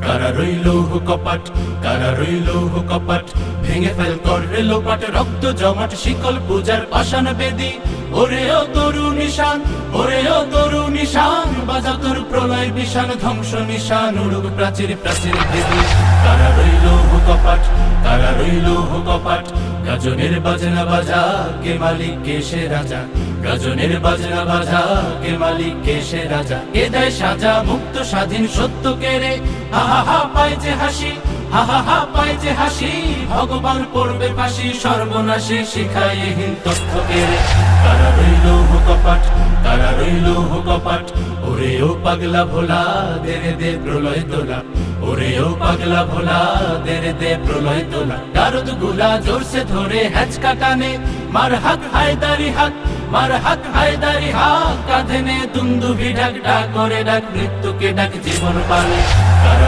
কারা রইল কপাট, কারা রইল কপাট, ভেঙে ফেল করে লোপাট, রক্ত জমাট শিকল পূজার পাষাণ বেদি। ওরে ও তরু নিশান, ওরে ও তরু নিশান, বাজা তোর প্রলয় বিশান, ধ্বংস নিশান উড়ুক প্রাচীর প্রাচীর ভেদি। কারা রইল কপাট, কারা রইল কপাট, গাজনের বাজনা বাজা, কে মালিক কে সে রাজা। গাজনের বাজনা বাজা, কে মালিক কে সে রাজা। কে দেয় সাজা মুক্ত স্বাধীন সত্য কেড়ে, হা হা হা পায় যে হাসি, হা হা হা পায় যে হাসি। ভগবান পড়বে ফাঁসি, সর্বনাশী শিখায় হীন তথ্য কেড়ে। কারা রইল কপাট, কারা রইল কপাট, ওরে ও পাগলা ভোলা, দেরে দে প্রলয় তোলা। ওরে ও পাগলা ভোলা, দেরে দে প্রলয় তোলা। দারুদ গুলা জোরসে ধরে হ্যাচকা টানে, মার হাক হায়দারি হাক, মার হাক হায়দারি হাক। কাঁধে নে দুন্দুভি ঢাক, ডাক করে ডাক মৃত্যুকে ডাক জীবন পালে।